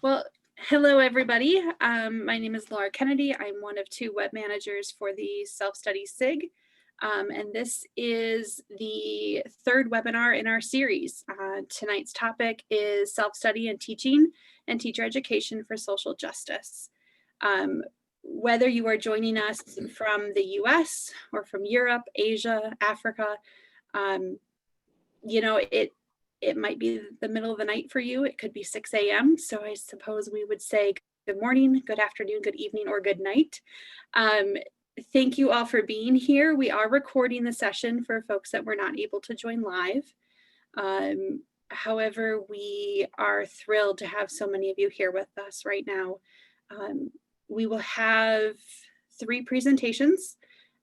Well, hello everybody. My name is Laura Kennedy. I'm one of two web managers for the Self-Study SIG. And this is the third webinar in our series. Tonight's topic is self-study and teaching and teacher education for social justice. Whether you are joining us from the US or from Europe, Asia, Africa, it might be the middle of the night for you. It could be 6 a.m. So I suppose we would say good morning, good afternoon, good evening, or good night. Thank you all for being here. We are recording the session for folks that were not able to join live. However, we are thrilled to have so many of you here with us right now. We will have 3 presentations,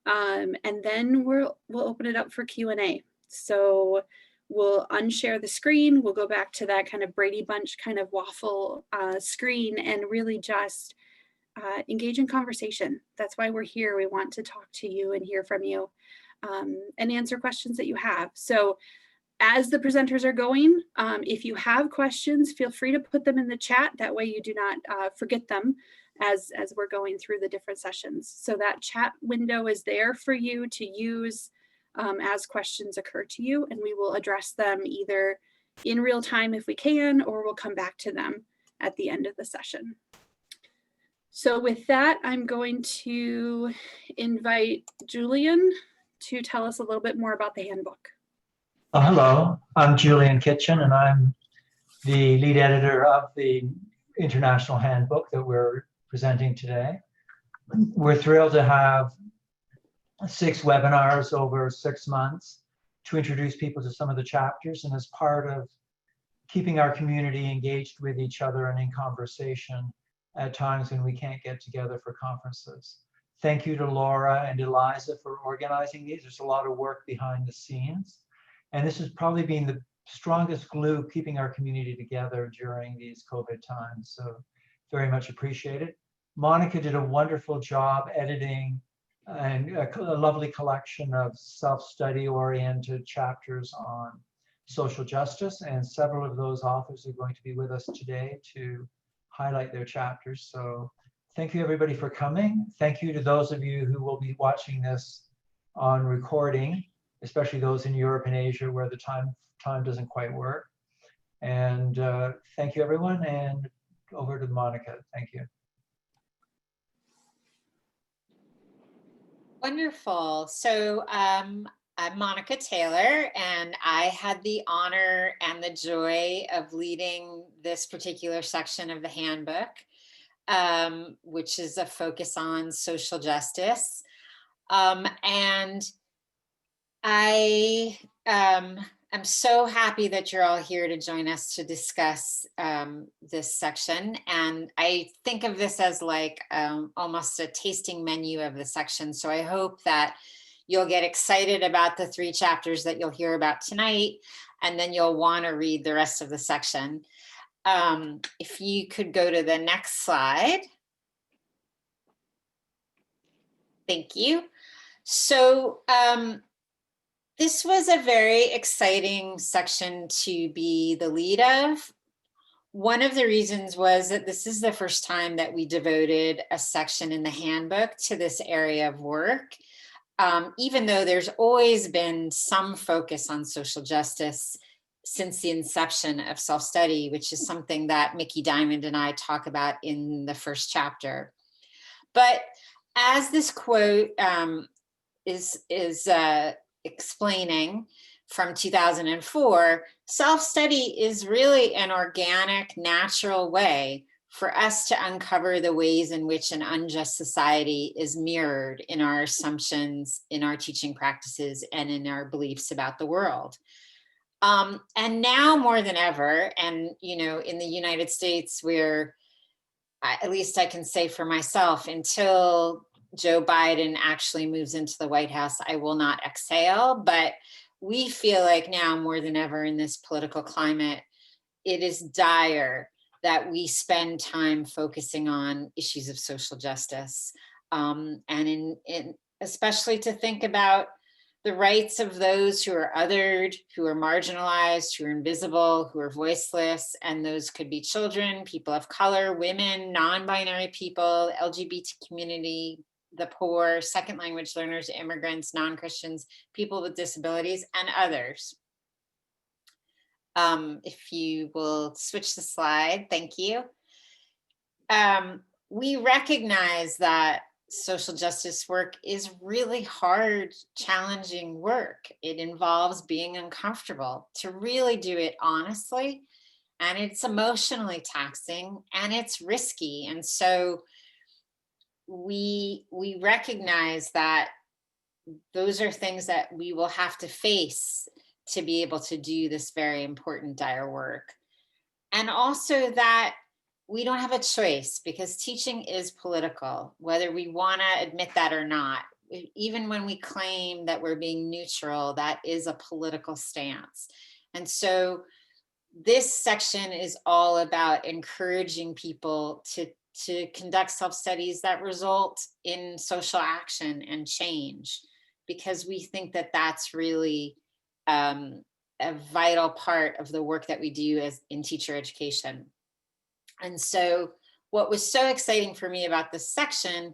and then we'll open it up for Q&A. So we'll unshare the screen. We'll go back to that kind of Brady Bunch kind of waffle screen and really just engage in conversation. That's why we're here. We want to talk to you and hear from you and answer questions that you have. So as the presenters are going, if you have questions, feel free to put them in the chat. That way you do not forget them as we're going through the different sessions. So that chat window is there for you to use as questions occur to you, and we will address them either in real time if we can, or we'll come back to them at the end of the session. So with that, I'm going to invite Julian to tell us a little bit more about the handbook. Hello, I'm Julian Kitchen, and I'm the lead editor of the International Handbook that we're presenting today. We're thrilled to have 6 webinars over 6 months to introduce people to some of the chapters, and as part of keeping our community engaged with each other and in conversation at times when we can't get together for conferences. Thank you to Laura and Eliza for organizing these. There's a lot of work behind the scenes, and this has probably been the strongest glue keeping our community together during these COVID times, so very much appreciated. Monica did a wonderful job editing and a lovely collection of self-study oriented chapters on social justice, and several of those authors are going to be with us today to highlight their chapters. So thank you everybody for coming. Thank you to those of you who will be watching this on recording, especially those in Europe and Asia where the time doesn't quite work. And thank you everyone, and over to Monica. Thank you. Wonderful. So I'm Monica Taylor, and I had the honor and the joy of leading this particular section of the handbook, which is a focus on social justice. And I'm so happy that you're all here to join us to discuss this section. And I think of this as like almost a tasting menu of the section. So I hope that you'll get excited about the 3 chapters that you'll hear about tonight, and then you'll want to read the rest of the section. If you could go to the next slide. Thank you. So this was a very exciting section to be the lead of. One of the reasons was that this is the first time that we devoted a section in the handbook to this area of work. Even though there's always been some focus on social justice since the inception of self-study, which is something that Mickey Diamond and I talk about in the first chapter. But as this quote is explaining from 2004, self-study is really an organic, natural way for us to uncover the ways in which an unjust society is mirrored in our assumptions, in our teaching practices, and in our beliefs about the world. And now more than ever, and in the United States, where at least I can say for myself, until Joe Biden actually moves into the White House, I will not exhale. But we feel like now more than ever in this political climate, it is dire that we spend time focusing on issues of social justice, and in especially to think about the rights of those who are othered, who are marginalized, who are invisible, who are voiceless, and those could be children, people of color, women, non-binary people, LGBT community, the poor, second language learners, immigrants, non-Christians, people with disabilities, and others. If you will switch the slide, thank you. We recognize that social justice work is really hard, challenging work. It involves being uncomfortable to really do it honestly, and it's emotionally taxing and it's risky. And so we recognize that those are things that we will have to face to be able to do this very important dire work. And also that we don't have a choice, because teaching is political, whether we want to admit that or not. Even when we claim that we're being neutral, that is a political stance. And so this section is all about encouraging people to conduct self-studies that result in social action and change, because we think that that's really a vital part of the work that we do as in teacher education. And so what was so exciting for me about this section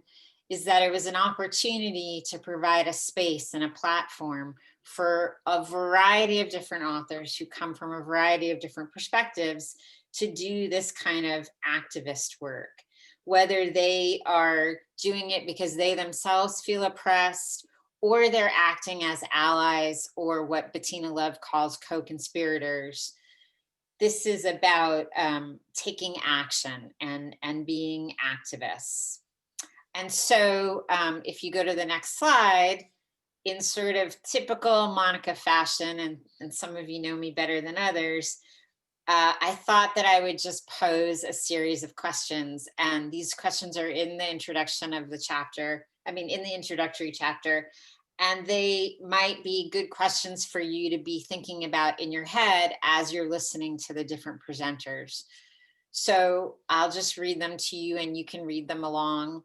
is that it was an opportunity to provide a space and a platform for a variety of different authors who come from a variety of different perspectives to do this kind of activist work, whether they are doing it because they themselves feel oppressed, or they're acting as allies, or what Bettina Love calls co-conspirators. This is about taking action and being activists. And so if you go to the next slide, in sort of typical Monica fashion, and some of you know me better than others, I thought that I would just pose a series of questions. And these questions are in the introduction of the chapter, in the introductory chapter. And they might be good questions for you to be thinking about in your head as you're listening to the different presenters. So I'll just read them to you and you can read them along.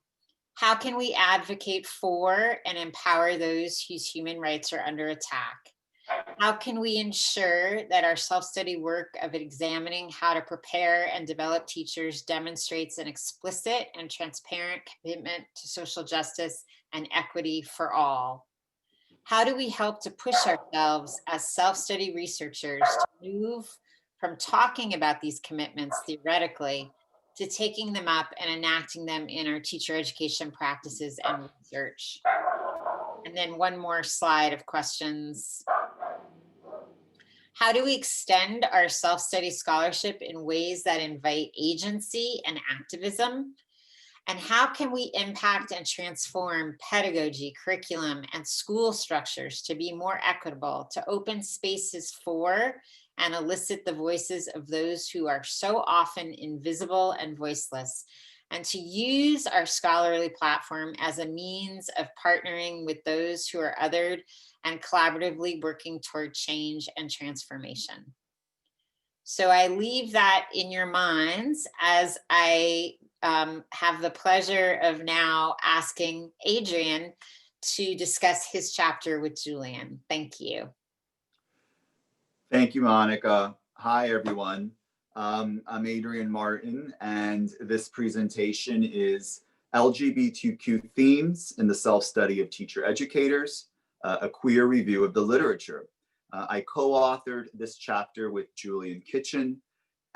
How can we advocate for and empower those whose human rights are under attack? How can we ensure that our self-study work of examining how to prepare and develop teachers demonstrates an explicit and transparent commitment to social justice and equity for all? How do we help to push ourselves as self-study researchers to move from talking about these commitments theoretically to taking them up and enacting them in our teacher education practices and research? And then one more slide of questions. How do we extend our self-study scholarship in ways that invite agency and activism? And how can we impact and transform pedagogy, curriculum, and school structures to be more equitable, to open spaces for and elicit the voices of those who are so often invisible and voiceless, and to use our scholarly platform as a means of partnering with those who are othered and collaboratively working toward change and transformation? So I leave that in your minds as I have the pleasure of now asking Adrian to discuss his chapter with Julian. Thank you. Thank you, Monica. Hi, everyone. I'm Adrian Martin, and this presentation is LGBTQ themes in the self-study of teacher educators, a queer review of the literature. I co-authored this chapter with Julian Kitchen,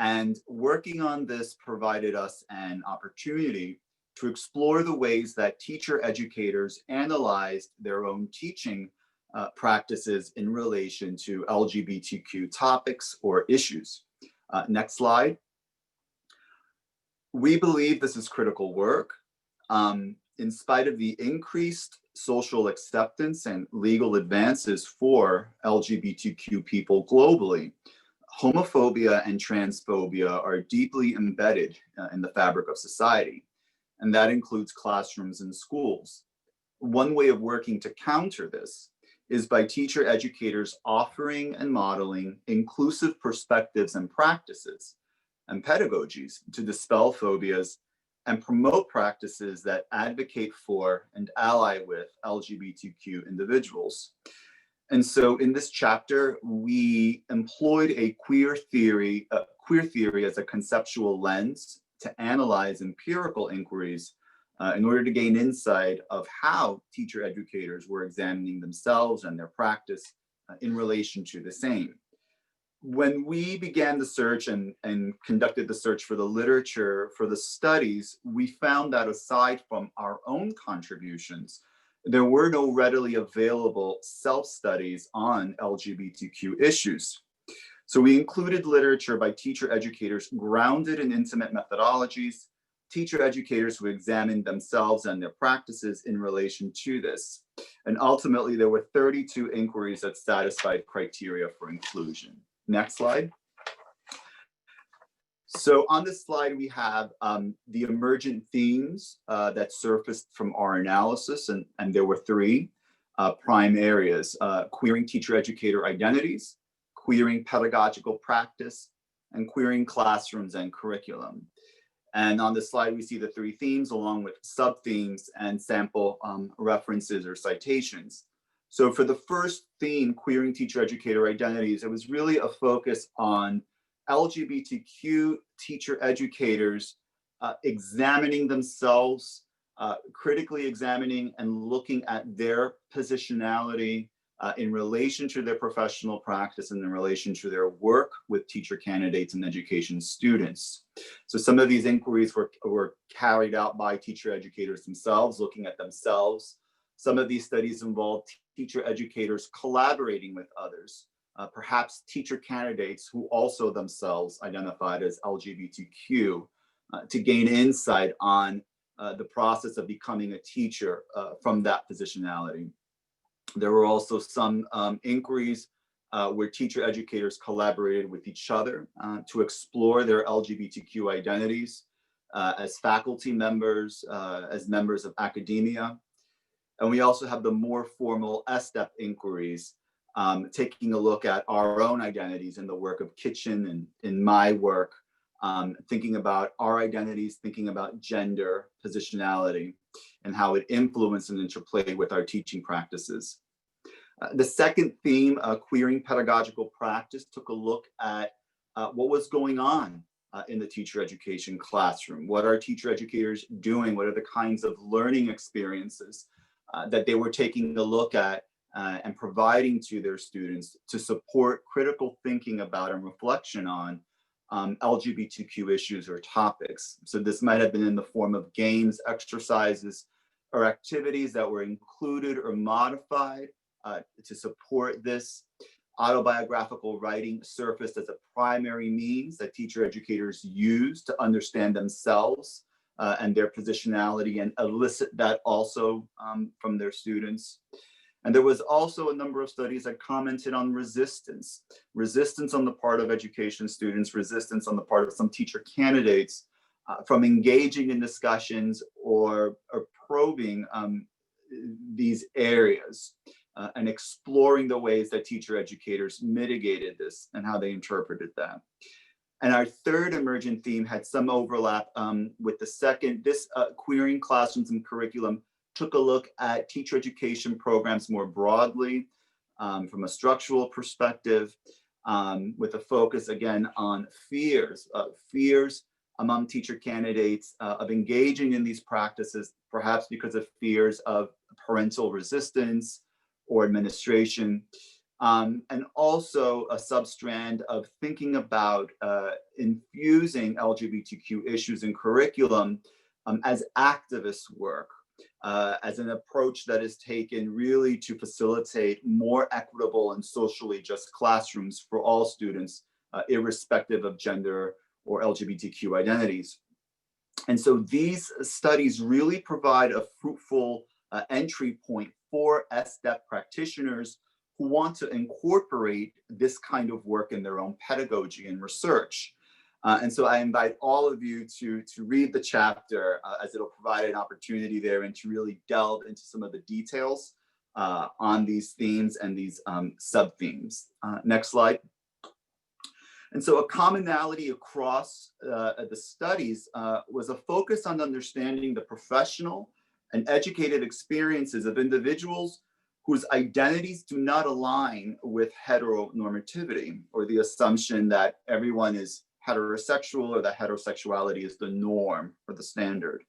and working on this provided us an opportunity to explore the ways that teacher educators analyzed their own teaching practices in relation to LGBTQ topics or issues. Next slide. We believe this is critical work. In spite of the increased social acceptance and legal advances for LGBTQ people globally, homophobia and transphobia are deeply embedded in the fabric of society, and that includes classrooms and schools. One way of working to counter this is by teacher educators offering and modeling inclusive perspectives and practices and pedagogies to dispel phobias and promote practices that advocate for and ally with LGBTQ individuals. And so in this chapter, we employed a queer theory as a conceptual lens to analyze empirical inquiries in order to gain insight of how teacher educators were examining themselves and their practice in relation to the same. When we began the search and conducted the search for the literature for the studies, we found that aside from our own contributions, there were no readily available self-studies on LGBTQ issues. So we included literature by teacher educators grounded in intimate methodologies, teacher educators who examined themselves and their practices in relation to this. And ultimately, there were 32 inquiries that satisfied criteria for inclusion. Next slide. So on this slide, we have the emergent themes that surfaced from our analysis, and there were three prime areas: queering teacher-educator identities, queering pedagogical practice, and queering classrooms and curriculum. And on this slide, we see the three themes along with sub-themes and sample references or citations. So for the first theme, queering teacher-educator identities, it was really a focus on LGBTQ teacher educators examining themselves, critically examining and looking at their positionality in relation to their professional practice and in relation to their work with teacher candidates and education students. So some of these inquiries were carried out by teacher educators themselves, looking at themselves. Some of these studies involved teacher educators collaborating with others, perhaps teacher candidates who also themselves identified as LGBTQ, to gain insight on the process of becoming a teacher from that positionality. There were also some inquiries where teacher educators collaborated with each other to explore their LGBTQ identities as faculty members, as members of academia. And we also have the more formal SSTEP inquiries, taking a look at our own identities in the work of Kitchen and in my work, thinking about our identities, thinking about gender, positionality, and how it influenced and interplayed with our teaching practices. The second theme, queering pedagogical practice, took a look at what was going on in the teacher education classroom. What are teacher educators doing? What are the kinds of learning experiences that they were taking a look at and providing to their students to support critical thinking about and reflection on LGBTQ issues or topics. So this might have been in the form of games, exercises, or activities that were included or modified to support this. Autobiographical writing surfaced as a primary means that teacher educators use to understand themselves and their positionality and elicit that also from their students. And there was also a number of studies that commented on resistance on the part of education students, resistance on the part of some teacher candidates from engaging in discussions or probing these areas and exploring the ways that teacher educators mitigated this and how they interpreted that. And our third emergent theme had some overlap with the second. This queering classrooms and curriculum took a look at teacher education programs more broadly from a structural perspective, with a focus again on fears among teacher candidates of engaging in these practices, perhaps because of fears of parental resistance or administration. And also a substrand of thinking about infusing LGBTQ issues in curriculum as activist work, as an approach that is taken really to facilitate more equitable and socially just classrooms for all students, irrespective of gender or LGBTQ identities. And so these studies really provide a fruitful entry point for SSTEP practitioners who want to incorporate this kind of work in their own pedagogy and research. And so I invite all of you to read the chapter as it'll provide an opportunity there and to really delve into some of the details on these themes and these sub-themes. Next slide. And so a commonality across the studies was a focus on understanding the professional and educated experiences of individuals whose identities do not align with heteronormativity, or the assumption that everyone is heterosexual or that heterosexuality is the norm or the standard.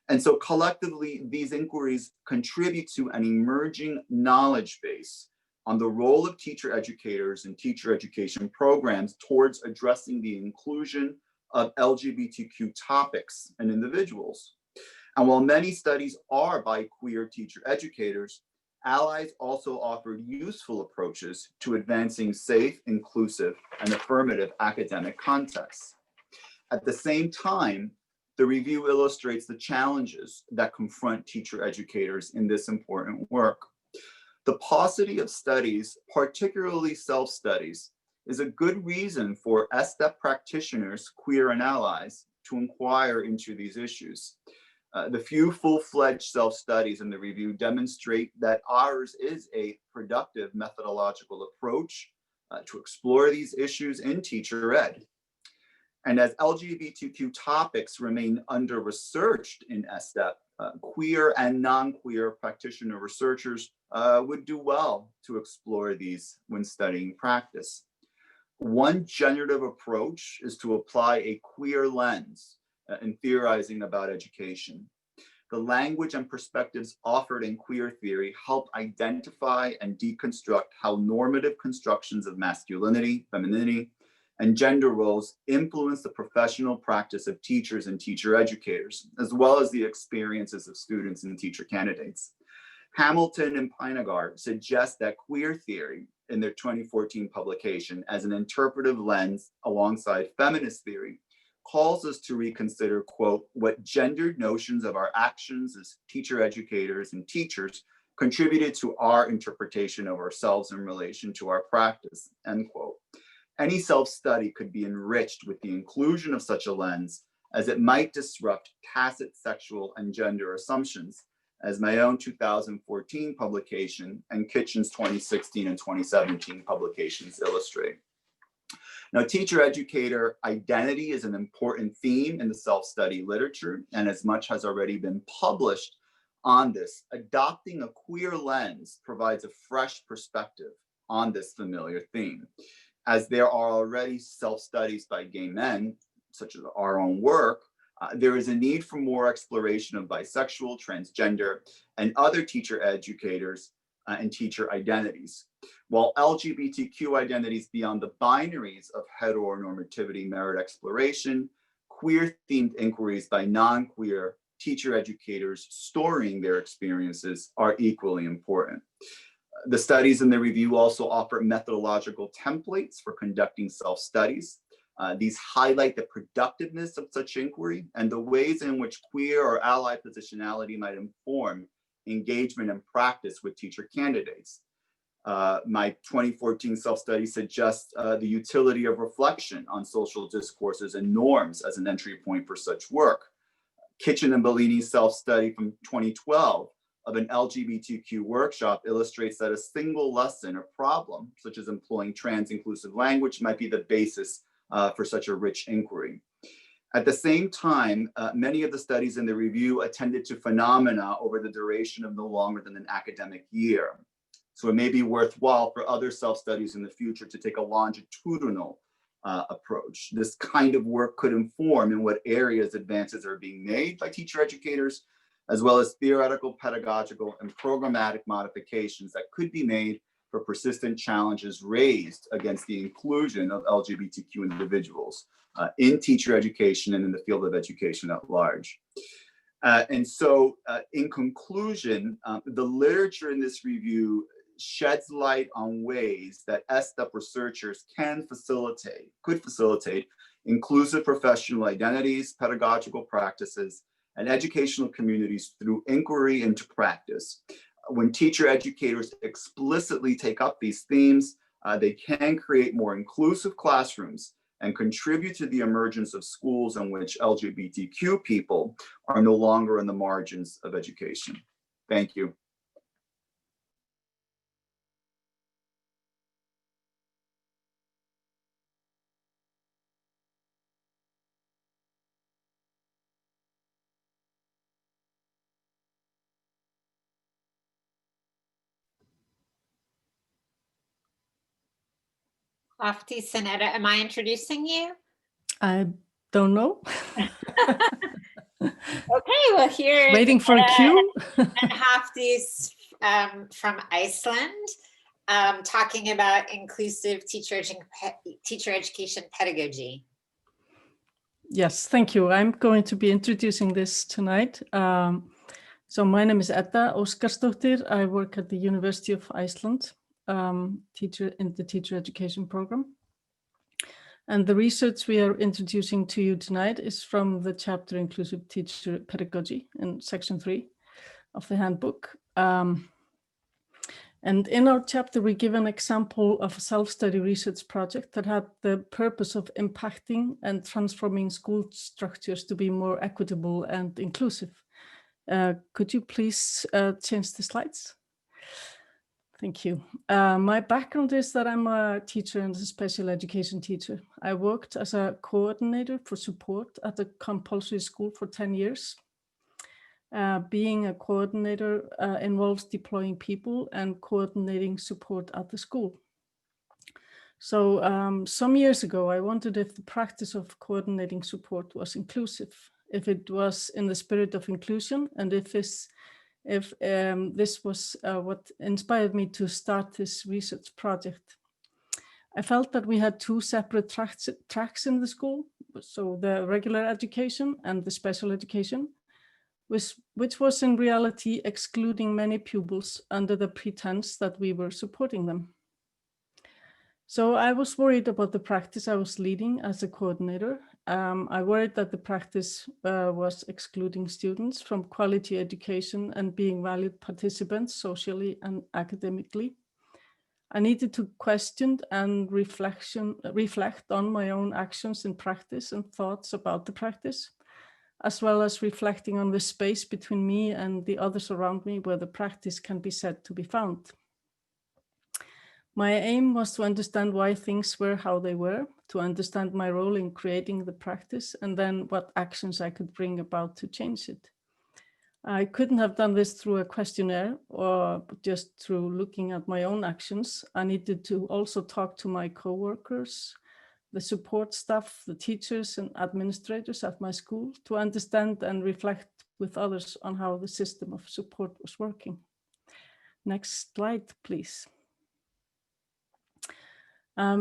And so collectively, these inquiries contribute to an emerging knowledge base on the role of teacher educators and teacher education programs towards addressing the inclusion of LGBTQ topics and individuals. And while many studies are by queer teacher educators, allies also offered useful approaches to advancing safe, inclusive, and affirmative academic contexts. At the same time, the review illustrates the challenges that confront teacher educators in this important work. The paucity of studies, particularly self-studies, is a good reason for SSTEP practitioners, queer and allies, to inquire into these issues. The few full-fledged self-studies in the review demonstrate that ours is a productive methodological approach to explore these issues in teacher ed. And as LGBTQ topics remain under-researched in SSTEP, queer and non-queer practitioner researchers would do well to explore these when studying practice. One generative approach is to apply a queer lens in theorizing about education. The language and perspectives offered in queer theory help identify and deconstruct how normative constructions of masculinity, femininity, and gender roles influence the professional practice of teachers and teacher educators, as well as the experiences of students and teacher candidates. Hamilton and Pinegar suggest that queer theory in their 2014 publication as an interpretive lens alongside feminist theory calls us to reconsider, quote, what gendered notions of our actions as teacher educators and teachers contributed to our interpretation of ourselves in relation to our practice, end quote. Any self-study could be enriched with the inclusion of such a lens, as it might disrupt tacit sexual and gender assumptions, as my own 2014 publication and Kitchen's 2016 and 2017 publications illustrate. Now, teacher educator identity is an important theme in the self-study literature, and as much has already been published on this, adopting a queer lens provides a fresh perspective on this familiar theme. As there are already self-studies by gay men, such as our own work, there is a need for more exploration of bisexual, transgender, and other teacher educators and teacher identities. While LGBTQ identities beyond the binaries of heteronormativity merit exploration, queer-themed inquiries by non-queer teacher educators storing their experiences are equally important. The studies in the review also offer methodological templates for conducting self-studies. These highlight the productiveness of such inquiry and the ways in which queer or ally positionality might inform engagement and practice with teacher candidates. My 2014 self-study suggests the utility of reflection on social discourses and norms as an entry point for such work. Kitchen and Bellini's self-study from 2012 of an LGBTQ workshop illustrates that a single lesson or problem, such as employing trans-inclusive language, might be the basis for such a rich inquiry. At the same time, many of the studies in the review attended to phenomena over the duration of no longer than an academic year. So it may be worthwhile for other self-studies in the future to take a longitudinal approach. This kind of work could inform in what areas advances are being made by teacher educators, as well as theoretical, pedagogical, and programmatic modifications that could be made for persistent challenges raised against the inclusion of LGBTQ individuals in teacher education and in the field of education at large. And so in conclusion, the literature in this review sheds light on ways that SSTEP researchers could facilitate inclusive professional identities, pedagogical practices, and educational communities through inquiry into practice. When teacher educators explicitly take up these themes, they can create more inclusive classrooms and contribute to the emergence of schools in which LGBTQ people are no longer on the margins of education. Thank you. Hafti Sanetta, am I introducing you? I don't know. Okay, well, here Waiting for a cue. and Hafti's from Iceland, talking about inclusive teacher education pedagogy. Yes, thank you. I'm going to be introducing this tonight. So my name is Edda Óskarsdóttir. I work at the University of Iceland, teacher in the teacher education program. And the research we are introducing to you tonight is from the chapter Inclusive Teacher Pedagogy in section 3 of the handbook. And in our chapter, we give an example of a self-study research project that had the purpose of impacting and transforming school structures to be more equitable and inclusive. Could you please change the slides? Thank you. My background is that I'm a teacher and a special education teacher. I worked as a coordinator for support at a compulsory school for 10 years. Being a coordinator involves deploying people and coordinating support at the school. So some years ago, I wondered if the practice of coordinating support was inclusive, if it was in the spirit of inclusion, and if this was what inspired me to start this research project. I felt that we had two separate tracks in the school, so the regular education and the special education, which was in reality excluding many pupils under the pretense that we were supporting them. So I was worried about the practice I was leading as a coordinator. I worried that the practice was excluding students from quality education and being valued participants socially and academically. I needed to question and reflect on my own actions in practice and thoughts about the practice, as well as reflecting on the space between me and the others around me where the practice can be said to be found. My aim was to understand why things were how they were, to understand my role in creating the practice, and then what actions I could bring about to change it. I couldn't have done this through a questionnaire or just through looking at my own actions. I needed to also talk to my coworkers, the support staff, the teachers and administrators at my school to understand and reflect with others on how the system of support was working. Next slide, please.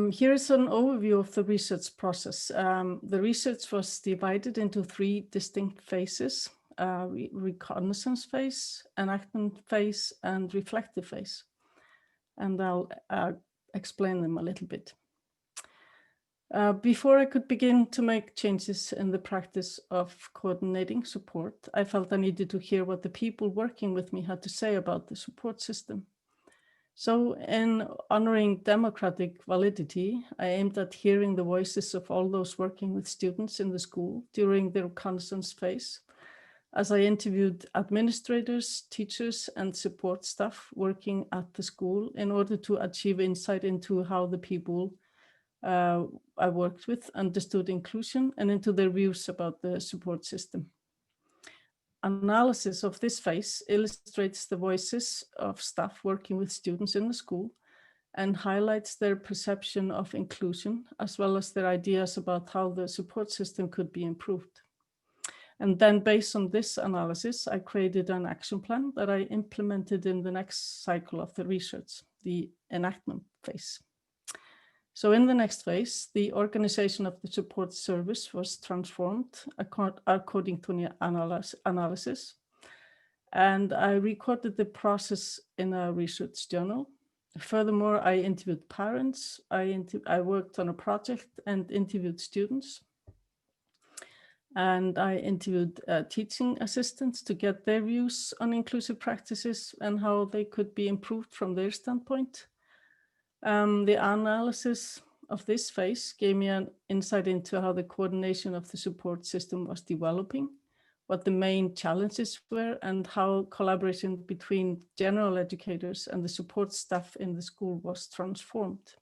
Here is an overview of the research process. The research was divided into 3 distinct phases: reconnaissance phase, enactment phase, and reflective phase. And I'll explain them a little bit. Before I could begin to make changes in the practice of coordinating support, I felt I needed to hear what the people working with me had to say about the support system. So in honoring democratic validity, I aimed at hearing the voices of all those working with students in the school during the reconnaissance phase, as I interviewed administrators, teachers, and support staff working at the school in order to achieve insight into how the people I worked with understood inclusion and into their views about the support system. Analysis of this phase illustrates the voices of staff working with students in the school and highlights their perception of inclusion, as well as their ideas about how the support system could be improved. And then based on this analysis, I created an action plan that I implemented in the next cycle of the research, the enactment phase. So in the next phase, the organization of the support service was transformed according to the analysis. And I recorded the process in a research journal. Furthermore, I interviewed parents, I worked on a project and interviewed students. And I interviewed teaching assistants to get their views on inclusive practices and how they could be improved from their standpoint. The analysis of this phase gave me an insight into how the coordination of the support system was developing, what the main challenges were, and how collaboration between general educators and the support staff in the school was transformed.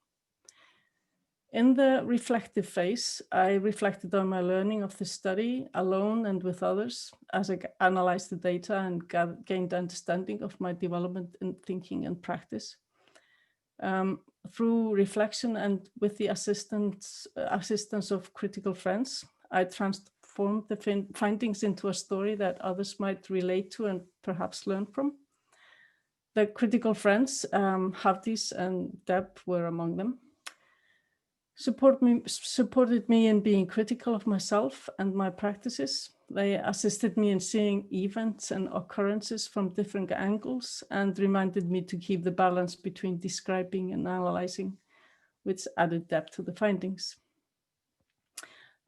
In the reflective phase, I reflected on my learning of the study alone and with others as I analyzed the data and gained understanding of my development in thinking and practice. through reflection and with the assistance of critical friends, I transformed the findings into a story that others might relate to and perhaps learn from. The critical friends, Hafdís and Deb were among them, supported me in being critical of myself and my practices. They assisted me in seeing events and occurrences from different angles and reminded me to keep the balance between describing and analyzing, which added depth to the findings.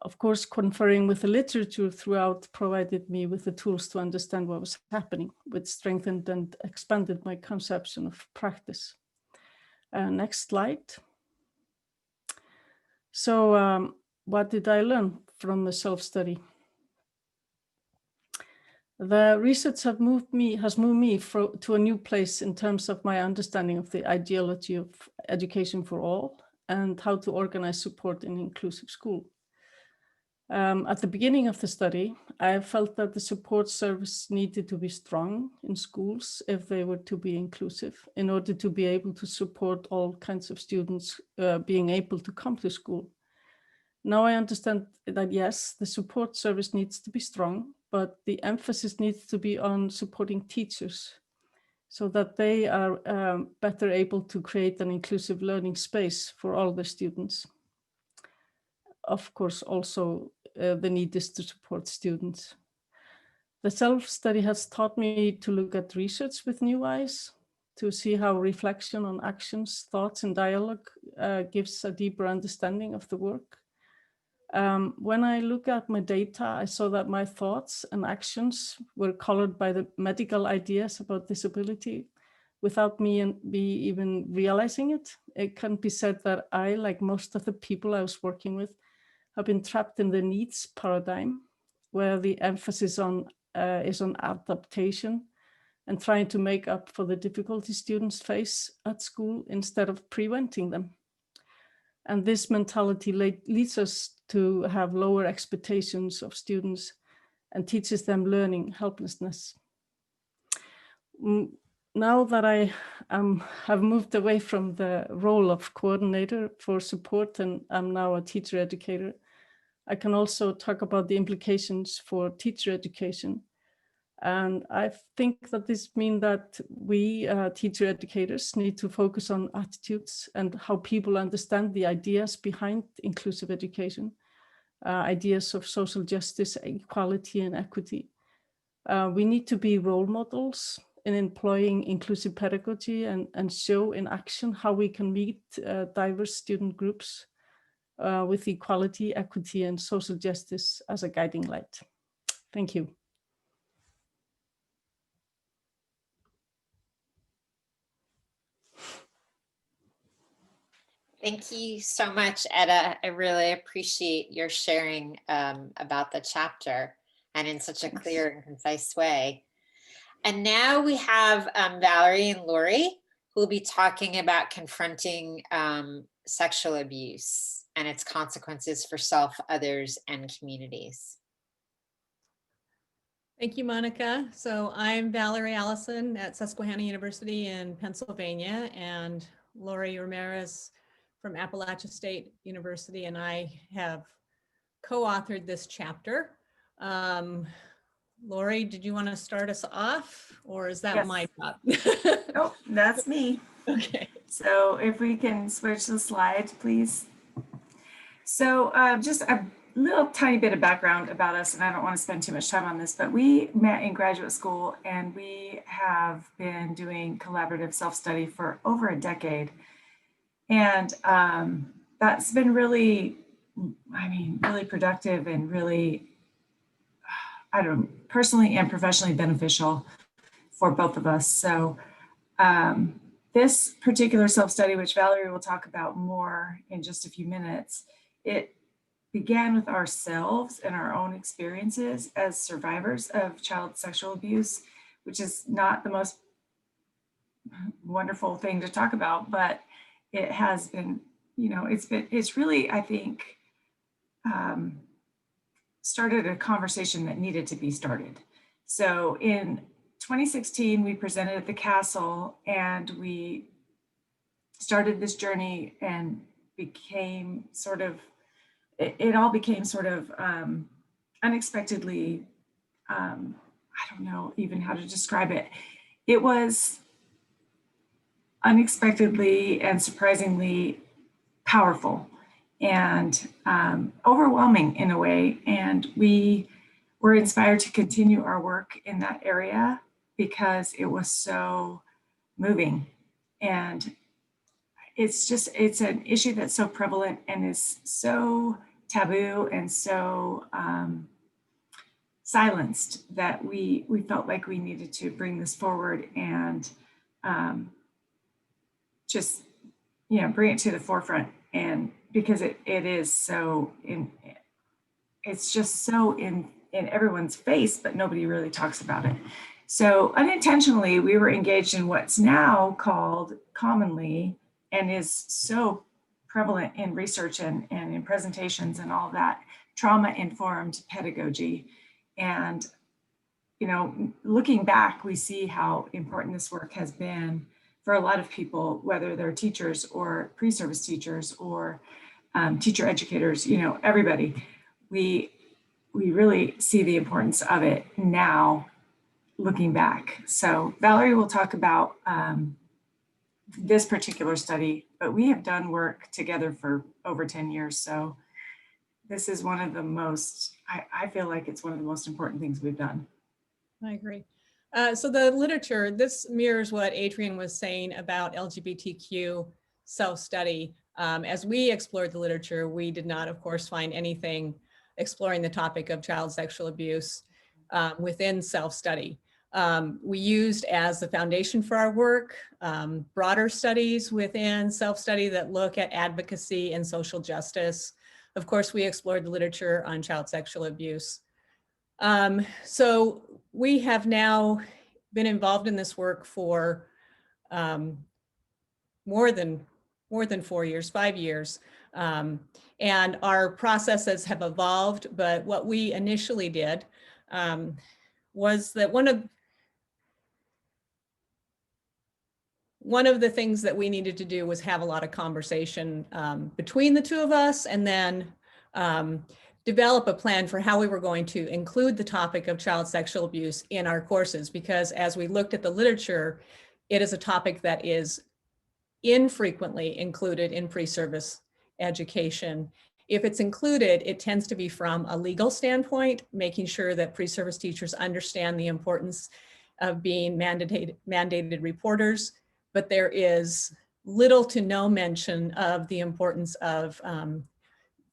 Of course, conferring with the literature throughout provided me with the tools to understand what was happening, which strengthened and expanded my conception of practice. Next slide. So what did I learn from the self-study? The research has moved me to a new place in terms of my understanding of the ideology of education for all and how to organize support in inclusive school. At the beginning of the study, I felt that the support service needed to be strong in schools if they were to be inclusive, in order to be able to support all kinds of students being able to come to school. Now I understand that yes, the support service needs to be strong, but the emphasis needs to be on supporting teachers so that they are better able to create an inclusive learning space for all the students. Of course, also the need is to support students. The self-study has taught me to look at research with new eyes, to see how reflection on actions, thoughts, and dialogue gives a deeper understanding of the work. When I look at my data, I saw that my thoughts and actions were colored by the medical ideas about disability without me even realizing it. It can be said that I, like most of the people I was working with, have been trapped in the needs paradigm, where the emphasis is on adaptation and trying to make up for the difficulties students face at school instead of preventing them. And this mentality leads us to have lower expectations of students and teaches them learning helplessness. Now that I have moved away from the role of coordinator for support and I'm now a teacher educator, I can also talk about the implications for teacher education. And I think that this means that we teacher educators need to focus on attitudes and how people understand the ideas behind inclusive education, ideas of social justice, equality, and equity. We need to be role models in employing inclusive pedagogy and show in action how we can meet diverse student groups with equality, equity, and social justice as a guiding light. Thank you. Thank you so much, Edda. I really appreciate your sharing about the chapter and in such a clear and concise way. And now we have Valerie and Lori, who will be talking about confronting sexual abuse and its consequences for self, others, and communities. Thank you, Monica. So I'm Valerie Allison at Susquehanna University in Pennsylvania, and Lori Ramirez from Appalachia State University, and I have co-authored this chapter. Lori, did you want to start us off, or is that Yes. my job? Oh, that's me. Okay. So if we can switch the slide, please. So just a little tiny bit of background about us, and I don't want to spend too much time on this, but we met in graduate school and we have been doing collaborative self-study for over a decade. And that's been really, really productive and really, personally and professionally beneficial for both of us. So this particular self-study, which Valerie will talk about more in just a few minutes, it began with ourselves and our own experiences as survivors of child sexual abuse, which is not the most wonderful thing to talk about, but it has been, it's really, I think, started a conversation that needed to be started. So in 2016, we presented at the Castle and we started this journey and became sort of, it all became sort of unexpectedly, I don't know even how to describe it. It was unexpectedly and surprisingly powerful and overwhelming in a way. And we were inspired to continue our work in that area because it was so moving. And it's an issue that's so prevalent and is so taboo and so silenced that we felt like we needed to bring this forward and just, you know, bring it to the forefront. And because it is so it's just so in everyone's face, but nobody really talks about it. So unintentionally, we were engaged in what's now called commonly and is so prevalent in research and in presentations and all that, trauma-informed pedagogy. And, you know, looking back, we see how important this work has been for a lot of people, whether they're teachers or pre-service teachers or teacher educators, you know, everybody. We really see the importance of it now, looking back. So Valerie will talk about this particular study, but we have done work together for over 10 years. So this is one of the most, I feel like it's one of the most important things we've done. I agree. So the literature, this mirrors what Adrian was saying about LGBTQ self-study. As we explored the literature, we did not, of course, find anything exploring the topic of child sexual abuse within self-study. We used as the foundation for our work, broader studies within self-study that look at advocacy and social justice. Of course, we explored the literature on child sexual abuse. So we have now been involved in this work for more than 4 years, 5 years. And our processes have evolved, but what we initially did was that one of the things that we needed to do was have a lot of conversation between the two of us, and then develop a plan for how we were going to include the topic of child sexual abuse in our courses, because as we looked at the literature, it is a topic that is infrequently included in pre-service education. If it's included, it tends to be from a legal standpoint, making sure that pre-service teachers understand the importance of being mandated reporters, but there is little to no mention of the importance of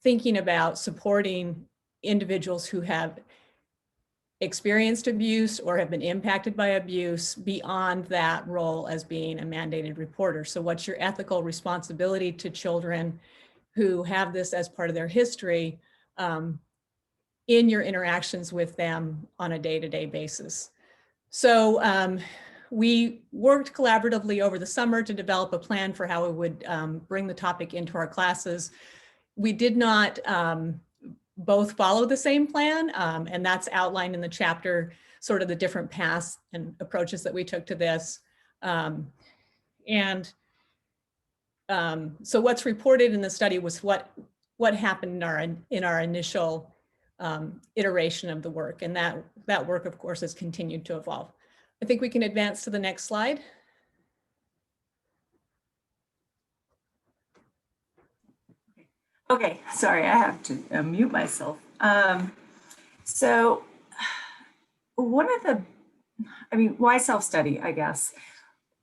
thinking about supporting individuals who have experienced abuse or have been impacted by abuse beyond that role as being a mandated reporter. So what's your ethical responsibility to children who have this as part of their history in your interactions with them on a day-to-day basis? So we worked collaboratively over the summer to develop a plan for how we would bring the topic into our classes. We did not both follow the same plan, and that's outlined in the chapter, sort of the different paths and approaches that we took to this. So what's reported in the study was what happened in our initial iteration of the work, and that work, of course, has continued to evolve. I think we can advance to the next slide. Okay, sorry, I have to mute myself. So one of the, why self-study, I guess?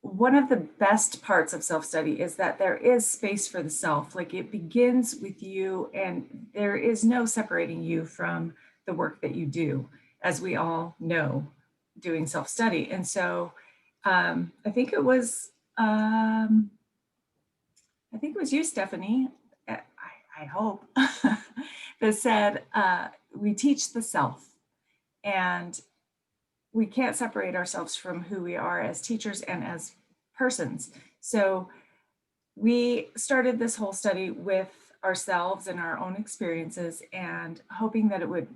One of the best parts of self-study is that there is space for the self. Like, it begins with you, and there is no separating you from the work that you do, as we all know, doing self-study. And so I think it was you, Stephanie, I hope, that said, we teach the self, and we can't separate ourselves from who we are as teachers and as persons. So we started this whole study with ourselves and our own experiences, and hoping that it would,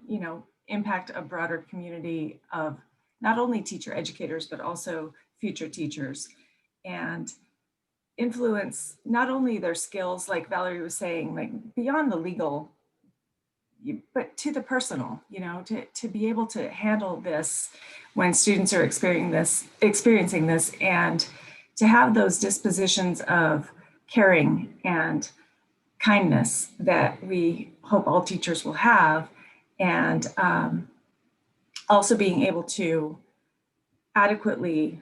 impact a broader community of not only teacher educators, but also future teachers. And influence not only their skills, like Valerie was saying, like beyond the legal, but to the personal, you know, to be able to handle this when students are experiencing this, and to have those dispositions of caring and kindness that we hope all teachers will have, and also being able to adequately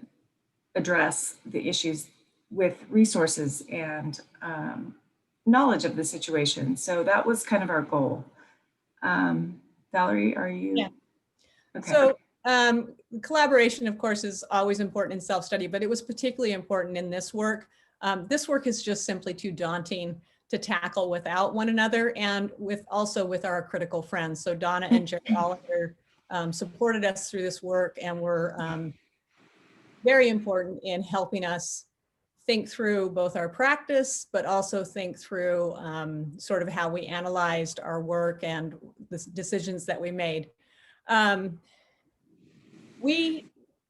address the issues with resources and knowledge of the situation. So that was kind of our goal. Valerie, are you? Yeah. Okay. So collaboration, of course, is always important in self-study, but it was particularly important in this work. This work is just simply too daunting to tackle without one another, and also with our critical friends. So Donna and Jerry Oliver supported us through this work, and were very important in helping us think through both our practice, but also think through sort of how we analyzed our work and the decisions that we made.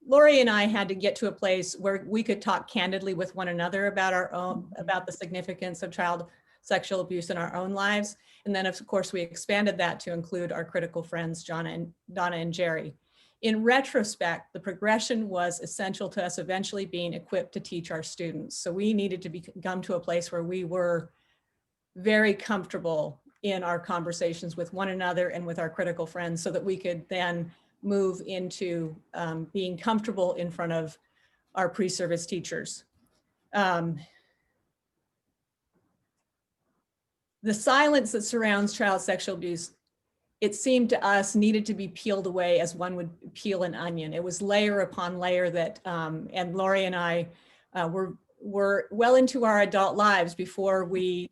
Lori and I had to get to a place where we could talk candidly with one another about the significance of child sexual abuse in our own lives. And then of course we expanded that to include our critical friends, Donna and Jerry. In retrospect, the progression was essential to us eventually being equipped to teach our students. So we needed to come to a place where we were very comfortable in our conversations with one another and with our critical friends, so that we could then move into being comfortable in front of our pre-service teachers. The silence that surrounds child sexual abuse, it seemed to us, needed to be peeled away as one would peel an onion. It was layer upon layer that, and Lori and I were well into our adult lives before we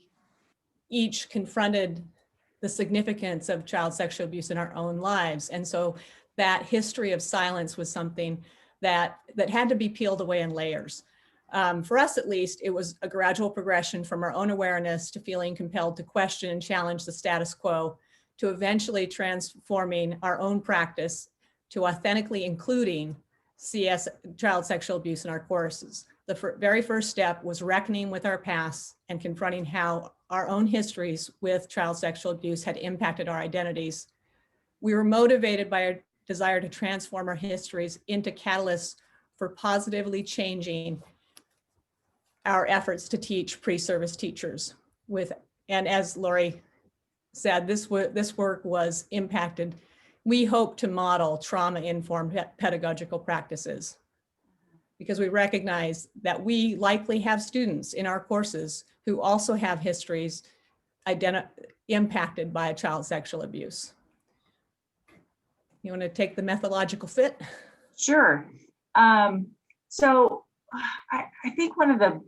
each confronted the significance of child sexual abuse in our own lives. And so that history of silence was something that had to be peeled away in layers. For us, at least, it was a gradual progression from our own awareness to feeling compelled to question and challenge the status quo, to eventually transforming our own practice to authentically including CS, child sexual abuse, in our courses. The very first step was reckoning with our past and confronting how our own histories with child sexual abuse had impacted our identities. We were motivated by our desire to transform our histories into catalysts for positively changing our efforts to teach pre-service teachers and as Lori said, this work was impacted. We hope to model trauma-informed pedagogical practices, because we recognize that we likely have students in our courses who also have histories impacted by child sexual abuse. You want to take the methodological fit? Sure. So I think one of the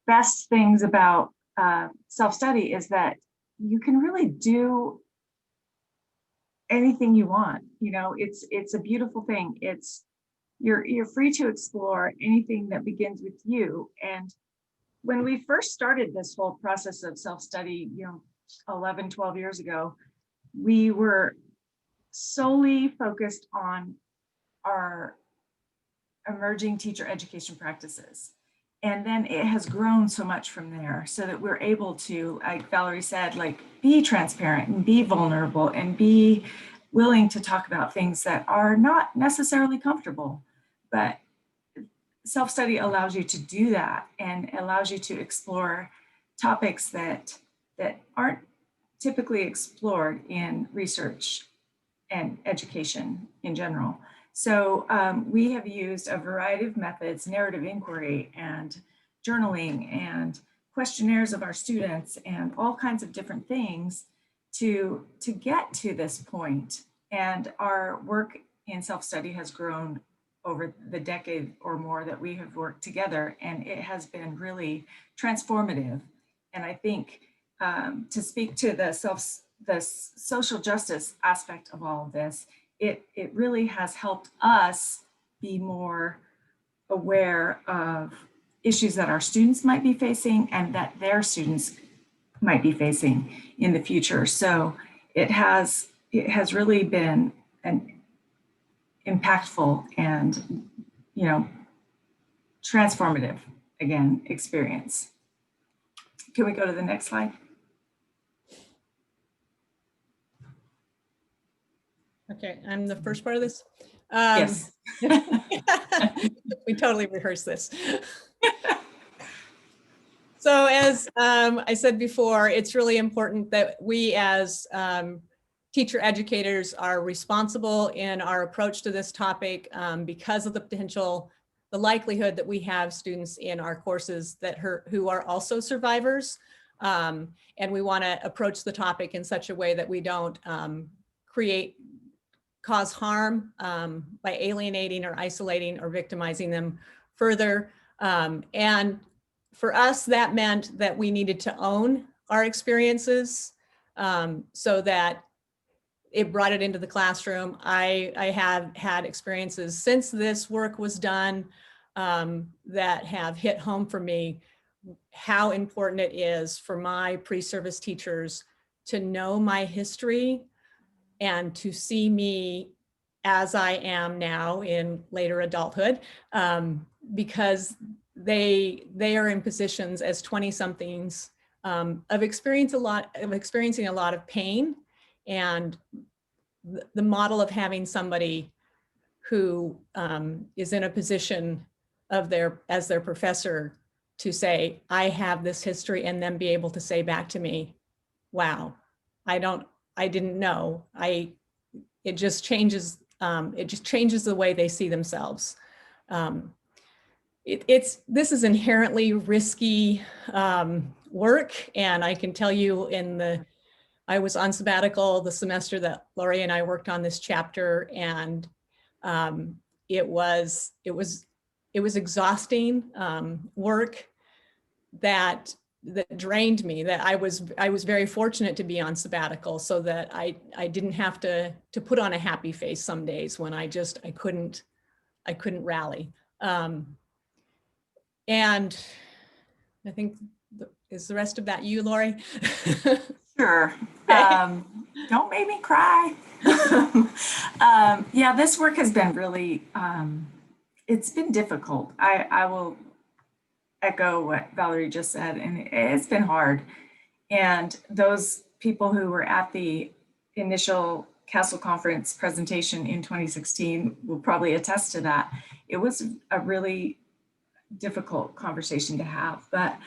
best things about self-study is that you can really do anything you want. You know, it's a beautiful thing. You're free to explore anything that begins with you. And when we first started this whole process of self-study, 11, 12 years ago, we were solely focused on our emerging teacher education practices. And then it has grown so much from there, so that we're able to, like Valerie said, like be transparent and be vulnerable and be willing to talk about things that are not necessarily comfortable. But self-study allows you to do that, and allows you to explore topics that aren't typically explored in research and education in general. So we have used a variety of methods, narrative inquiry and journaling and questionnaires of our students and all kinds of different things to get to this point. And our work in self-study has grown over the decade or more that we have worked together, and it has been really transformative. And I think to speak to the social justice aspect of all of this, it really has helped us be more aware of issues that our students might be facing and that their students might be facing in the future. So it has really been an impactful and transformative again, experience. Can we go to the next slide? Okay, I'm the first part of this. Yes. We totally rehearsed this. So as I said before, it's really important that we as teacher educators are responsible in our approach to this topic because of the likelihood that we have students in our courses who are also survivors. And we want to approach the topic in such a way that we don't cause harm by alienating or isolating or victimizing them further. And for us, that meant that we needed to own our experiences so that it brought it into the classroom. I have had experiences since this work was done that have hit home for me how important it is for my pre-service teachers to know my history and to see me as I am now in later adulthood, because they are in positions as 20-somethings of experiencing a lot of pain, and the model of having somebody who is in a position as their professor to say, I have this history, and then be able to say back to me, wow, I didn't know. It just changes the way they see themselves. This is inherently risky work. And I can tell you I was on sabbatical the semester that Laurie and I worked on this chapter, and it was exhausting work that drained me. That I was very fortunate to be on sabbatical so that I didn't have to put on a happy face some days when I couldn't rally. And I think is the rest of that you, Laurie? Sure. Don't make me cry. Yeah, this work has been really, it's been difficult. I will echo what Valerie just said, and it's been hard. And those people who were at the initial Castle Conference presentation in 2016 will probably attest to that. It was a really difficult conversation to have. But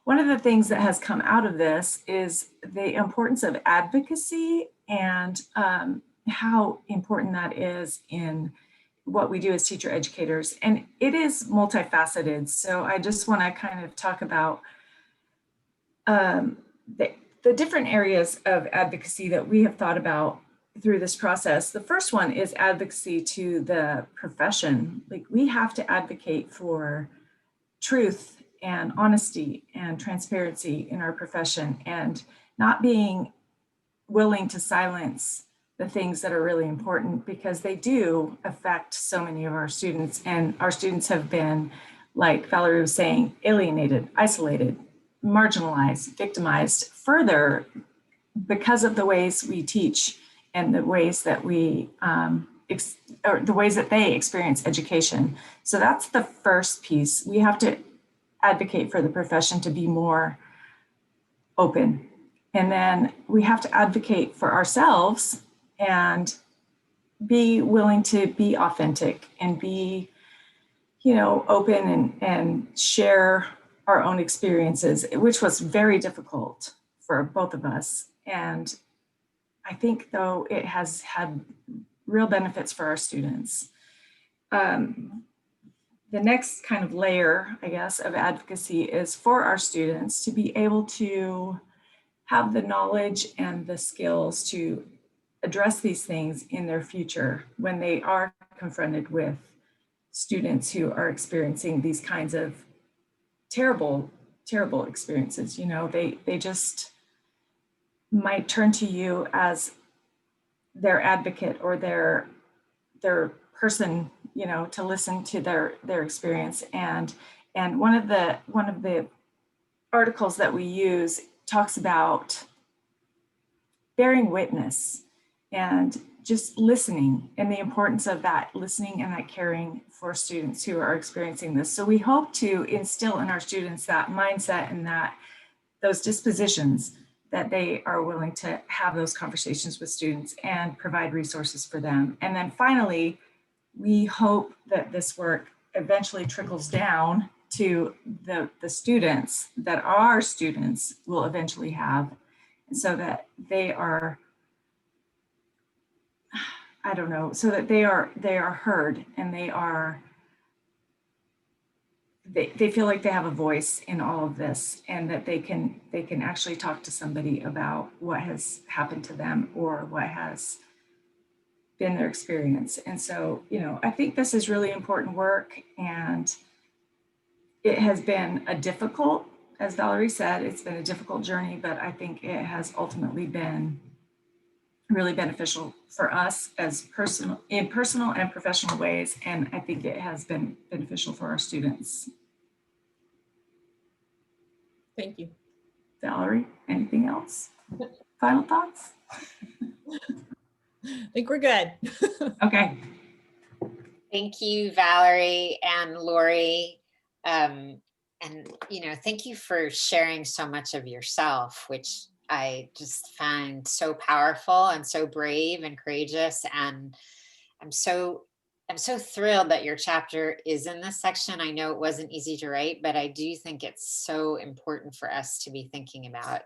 one of the things that has come out of this is the importance of advocacy and how important that is in what we do as teacher educators. And it is multifaceted. So I just want to kind of talk about the different areas of advocacy that we have thought about through this process. The first one is advocacy to the profession. Like, we have to advocate for truth and honesty and transparency in our profession, and not being willing to silence the things that are really important, because they do affect so many of our students. And our students have been, like Valerie was saying, alienated, isolated, marginalized, victimized further because of the ways we teach and the ways that we or the ways that they experience education. So that's the first piece. We have to advocate for the profession to be more open. And then we have to advocate for ourselves and be willing to be authentic and be, open and share our own experiences, which was very difficult for both of us. And I think, though, it has had real benefits for our students. The next kind of layer, I guess, of advocacy is for our students to be able to have the knowledge and the skills to address these things in their future when they are confronted with students who are experiencing these kinds of terrible, terrible experiences. They just might turn to you as their advocate or their person, to listen to their experience. And one of the articles that we use talks about bearing witness and just listening, and the importance of that listening and that caring for students who are experiencing this. So we hope to instill in our students that mindset and that those dispositions, that they are willing to have those conversations with students and provide resources for them. And then finally, we hope that this work eventually trickles down to the students that our students will eventually have, so that they are, I don't know, so that they are heard, and they feel like they have a voice in all of this, and that they can actually talk to somebody about what has happened to them or what has been their experience. And so, you know, I think this is really important work, and it has been a difficult, as Valerie said, it's been a difficult journey, but I think it has ultimately been really beneficial for us as in personal and professional ways. And I think it has been beneficial for our students. Thank you. Valerie, anything else? Final thoughts? I think we're good. Okay. Thank you, Valerie and Lori. And, you know, thank you for sharing so much of yourself, which I just find so powerful and so brave and courageous. And I'm so thrilled that your chapter is in this section. I know it wasn't easy to write, but I do think it's so important for us to be thinking about.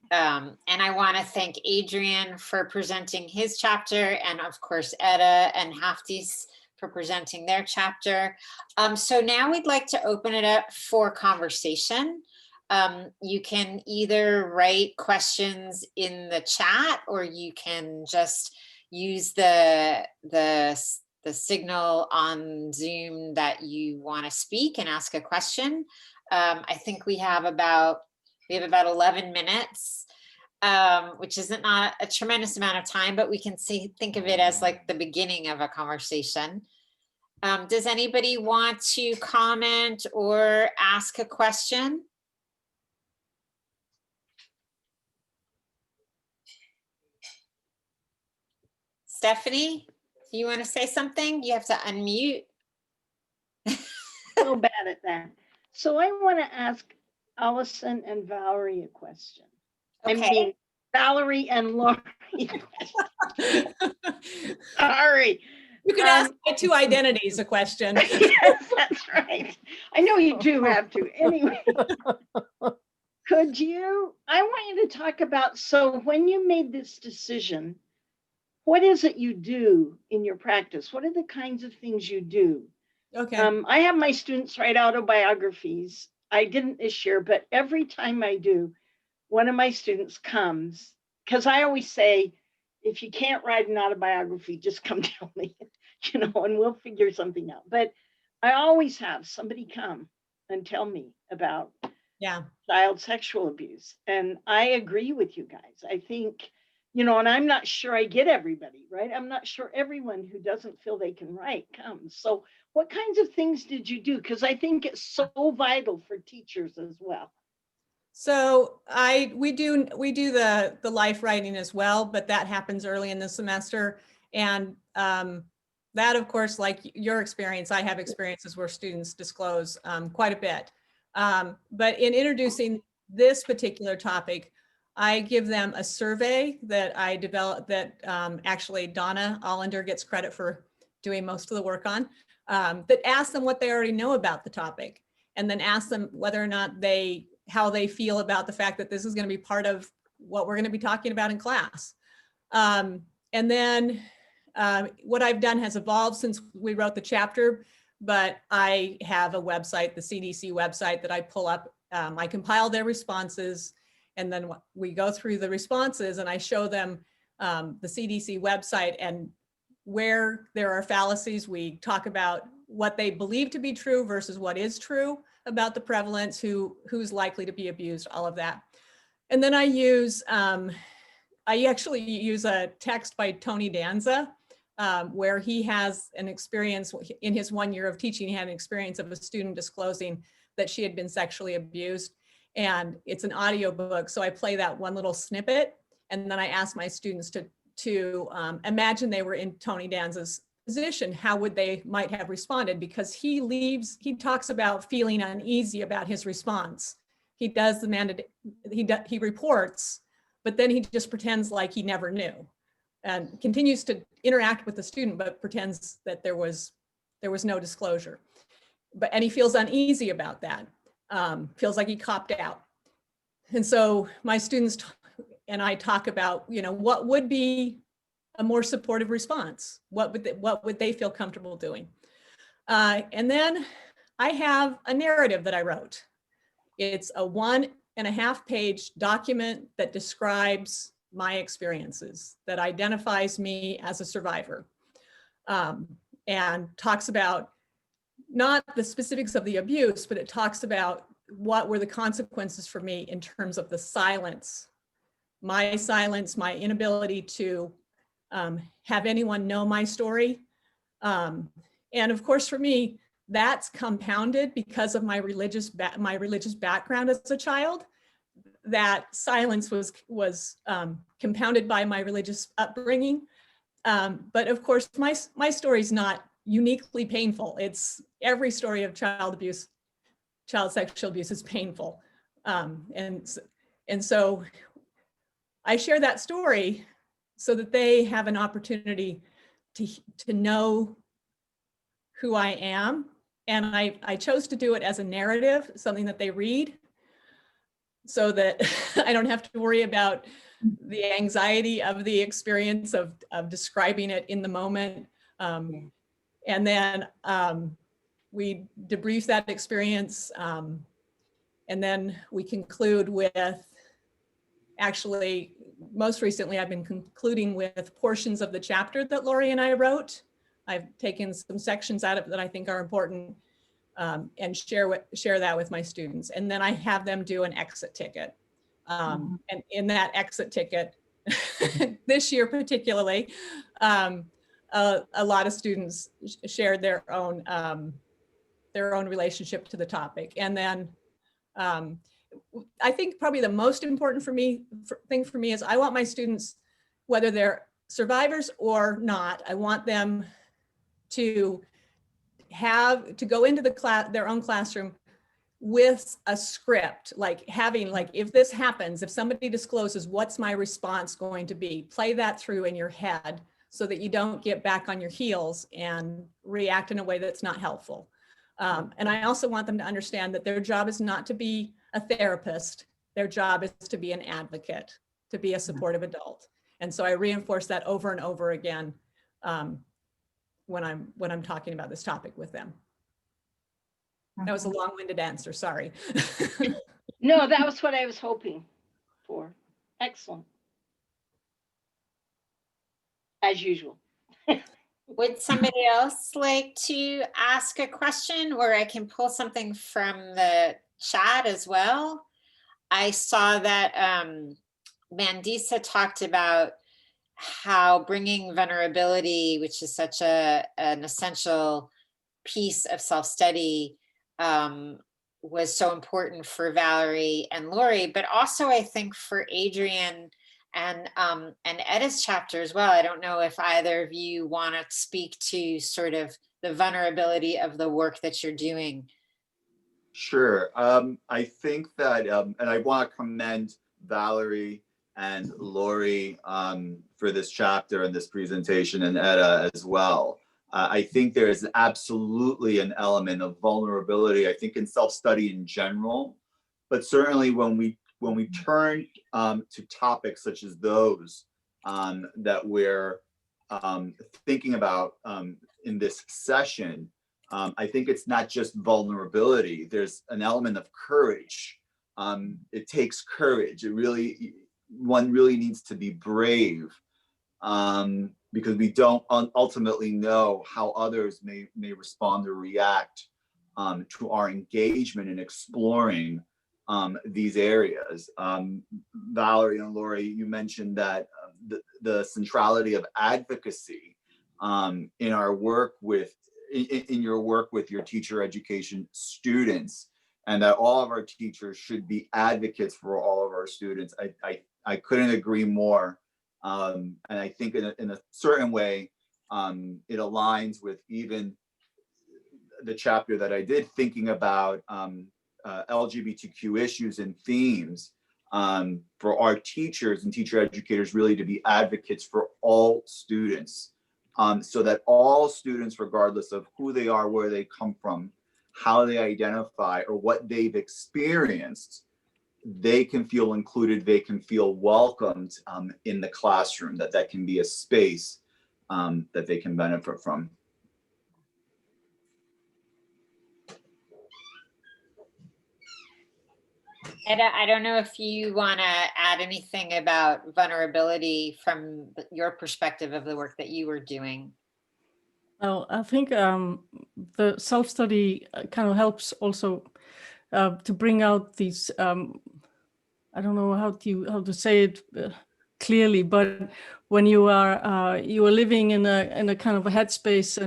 And I want to thank Adrian for presenting his chapter, and of course, Etta and Haftis for presenting their chapter. So now we'd like to open it up for conversation. You can either write questions in the chat, or you can just use the signal on Zoom that you want to speak and ask a question. I think we have about 11 minutes, which isn't not a tremendous amount of time, but we can think of it as like the beginning of a conversation. Does anybody want to comment or ask a question? Stephanie, do you want to say something? You have to unmute. So bad at that. So I want to ask Allison and Valerie a question. Okay. I mean, Valerie and Lori a question. Sorry. You can ask my two identities a question. Yes, that's right. I know you do have to. Anyway, I want you to talk about, so when you made this decision, what is it you do in your practice? What are the kinds of things you do? Okay. I have my students write autobiographies. I didn't this year, but every time I do, one of my students comes, because I always say, if you can't write an autobiography, just come tell me, you know, and we'll figure something out. But I always have somebody come and tell me about child sexual abuse. And I agree with you guys. I think, you know, and I'm not sure I get everybody, right? I'm not sure everyone who doesn't feel they can write comes. So what kinds of things did you do? Because I think it's so vital for teachers as well. So we do the life writing as well, but that happens early in the semester. And that, of course, like your experience, I have experiences where students disclose quite a bit. But in introducing this particular topic, I give them a survey that I developed that actually Donna Allender gets credit for doing most of the work on, that asks them what they already know about the topic, and then ask them whether or not how they feel about the fact that this is going to be part of what we're going to be talking about in class. And then what I've done has evolved since we wrote the chapter, but I have a website, the CDC website, that I pull up. I compile their responses, and then we go through the responses, and I show them the CDC website, and where there are fallacies, we talk about what they believe to be true versus what is true about the prevalence, who's likely to be abused, all of that. And then I actually use a text by Tony Danza, where he has an experience in his 1 year of teaching. He had an experience of a student disclosing that she had been sexually abused, and it's an audio book. So I play that one little snippet, and then I ask my students to imagine they were in Tony Danza's position, how would they might have responded? Because he talks about feeling uneasy about his response. He does the mandate, he reports, but then he just pretends like he never knew and continues to interact with the student, but pretends that there was no disclosure. And he feels uneasy about that, feels like he copped out. And so my students and I talk about, what would be a more supportive response? What would they feel comfortable doing? And then I have a narrative that I wrote. It's a 1.5 page document that describes my experiences, that identifies me as a survivor, and talks about not the specifics of the abuse, but it talks about what were the consequences for me in terms of the silence, my inability to have anyone know my story. And of course, for me, that's compounded because of my religious background as a child. That silence was compounded by my religious upbringing. But of course, my story is not uniquely painful. It's every story of child sexual abuse is painful. And so I share that story so that they have an opportunity to know who I am. And I chose to do it as a narrative, something that they read, so that I don't have to worry about the anxiety of the experience of describing it in the moment. And then we debrief that experience. And then we conclude with, actually, most recently, I've been concluding with portions of the chapter that Lori and I wrote. I've taken some sections out of it that I think are important, and share that with my students. And then I have them do an exit ticket. And in that exit ticket, this year particularly, a lot of students shared their own relationship to the topic. And then I think probably the most important thing for me is I want my students, whether they're survivors or not, I want them to go into their own classroom with a script, if this happens, if somebody discloses, what's my response going to be? Play that through in your head so that you don't get back on your heels and react in a way that's not helpful. And I also want them to understand that their job is not to be a therapist. Their job is to be an advocate, to be a supportive adult. And so I reinforce that over and over again when I'm talking about this topic with them. That was a long-winded answer, sorry. No, that was what I was hoping for. Excellent. As usual. Would somebody else like to ask a question, or I can pull something from the chat as well? I saw that Mandisa talked about how bringing vulnerability, which is such an essential piece of self-study, was so important for Valerie and Lori, but also I think for Adrian and Edda's chapter as well. I don't know if either of you want to speak to sort of the vulnerability of the work that you're doing. Sure. I think that, and I want to commend Valerie and Lori for this chapter and this presentation, and Edda as well. I think there is absolutely an element of vulnerability, I think, in self-study in general, but certainly when we turn to topics such as those that we're thinking about in this session, I think it's not just vulnerability. There's an element of courage. It takes courage. One really needs to be brave. Because we don't ultimately know how others may respond or react to our engagement in exploring these areas. Valerie and Lori, you mentioned that the centrality of advocacy in our work in your work with your teacher education students, and that all of our teachers should be advocates for all of our students. I couldn't agree more. And I think in a certain way, it aligns with even the chapter that I did thinking about LGBTQ issues and themes, for our teachers and teacher educators really to be advocates for all students, so that all students, regardless of who they are, where they come from, how they identify, or what they've experienced, they can feel included, they can feel welcomed in the classroom, that can be a space that they can benefit from. I don't know if you want to add anything about vulnerability from your perspective of the work that you were doing. Well, I think the self-study kind of helps also to bring out these, I don't know how to say it clearly, but when you are living in a kind of a headspace,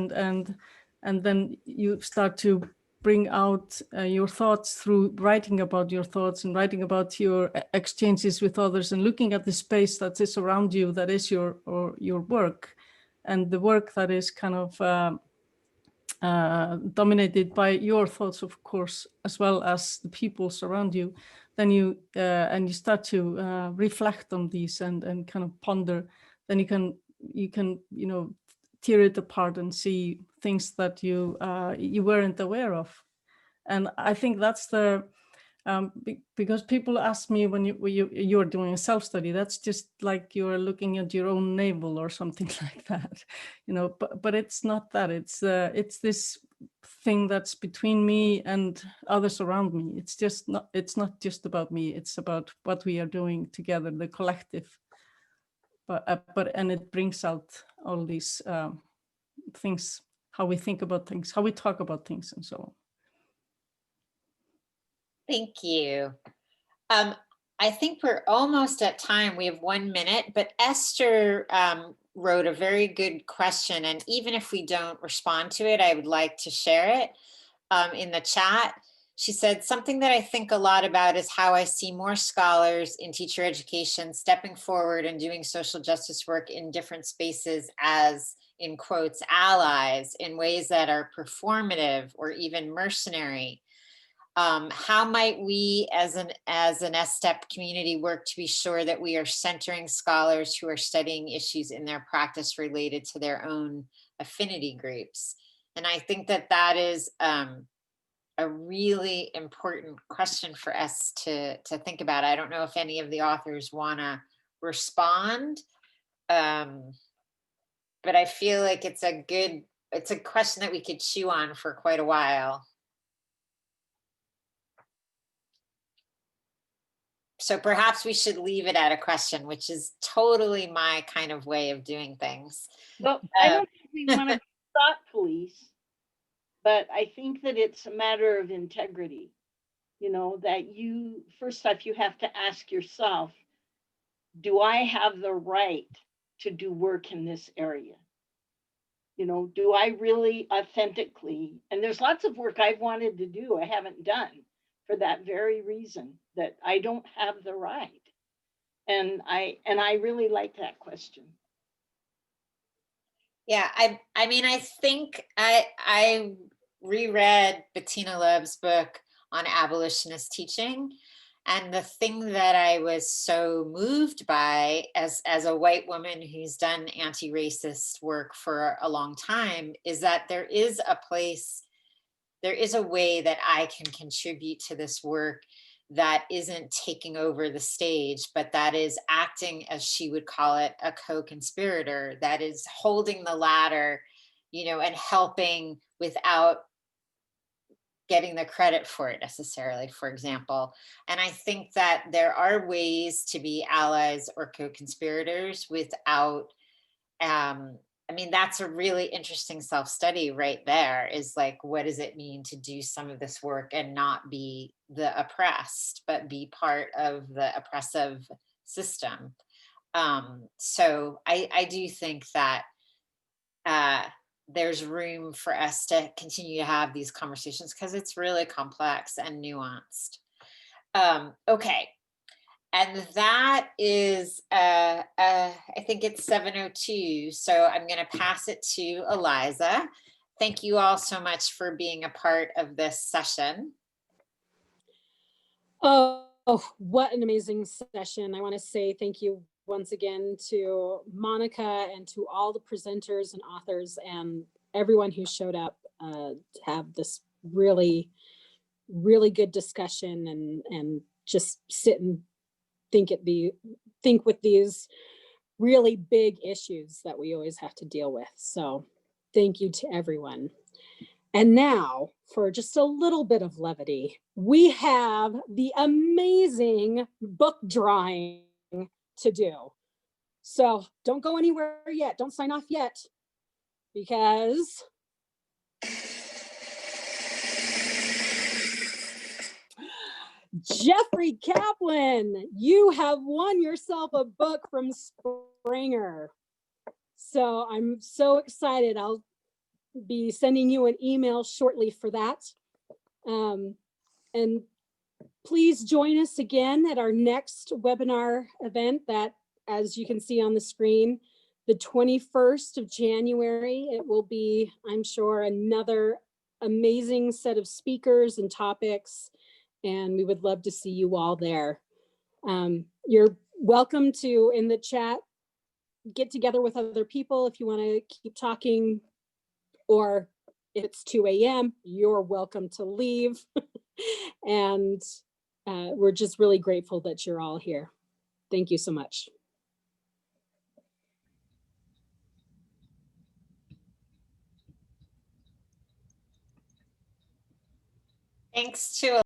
and then you start to bring out your thoughts through writing about your thoughts and writing about your exchanges with others and looking at the space that is around you, that is your work, and the work that is kind of dominated by your thoughts, of course, as well as the people around you, then you start to reflect on these and kind of ponder. Then you can tear it apart and see things that you weren't aware of. And I think that's the because people ask me when you're doing a self-study, that's just like you're looking at your own navel or something like that, but it's not that. It's this thing that's between me and others around me. It's not just about me. It's about what we are doing together, the collective. And it brings out all these things, how we think about things, how we talk about things, and so on. Thank you. I think we're almost at time. We have 1 minute, but Esther wrote a very good question. And even if we don't respond to it, I would like to share it in the chat. She said, something that I think a lot about is how I see more scholars in teacher education stepping forward and doing social justice work in different spaces as, in quotes, allies in ways that are performative or even mercenary. How might we as an STEP community work to be sure that we are centering scholars who are studying issues in their practice related to their own affinity groups? And I think that is a really important question for us to think about. I don't know if any of the authors want to respond, but I feel like it's a question that we could chew on for quite a while. So perhaps we should leave it at a question, which is totally my kind of way of doing things. Well, I don't think we want to be thought police, but I think that it's a matter of integrity. That first off, you have to ask yourself, do I have the right to do work in this area? Do I really authentically, and there's lots of work I've wanted to do, I haven't done for that very reason, that I don't have the right. And I really like that question. Yeah, I mean, I think I reread Bettina Loeb's book on abolitionist teaching. And the thing that I was so moved by as a white woman who's done anti-racist work for a long time is that there is a way that I can contribute to this work that isn't taking over the stage, but that is acting, as she would call it, a co-conspirator, that is holding the ladder, and helping without getting the credit for it necessarily, for example. And I think that there are ways to be allies or co-conspirators without, I mean, that's a really interesting self-study right there, is like, what does it mean to do some of this work and not be the oppressed, but be part of the oppressive system? So I do think that there's room for us to continue to have these conversations because it's really complex and nuanced. Okay. And that is, I think it's 7:02. So I'm going to pass it to Eliza. Thank you all so much for being a part of this session. Oh, what an amazing session. I want to say thank you once again to Monica and to all the presenters and authors and everyone who showed up to have this really, really good discussion and just sit and think with these really big issues that we always have to deal with. So thank you to everyone. And now, for just a little bit of levity, we have the amazing book drawing to do. So don't go anywhere yet. Don't sign off yet, because Jeffrey Kaplan, you have won yourself a book from Springer. So I'm so excited. I'll be sending you an email shortly for that. And please join us again at our next webinar event that, as you can see on the screen, the 21st of January. It will be, I'm sure, another amazing set of speakers and topics, and we would love to see you all there. You're welcome to, in the chat, get together with other people if you want to keep talking, or if it's 2 a.m., you're welcome to leave. And we're just really grateful that you're all here. Thank you so much. Thanks to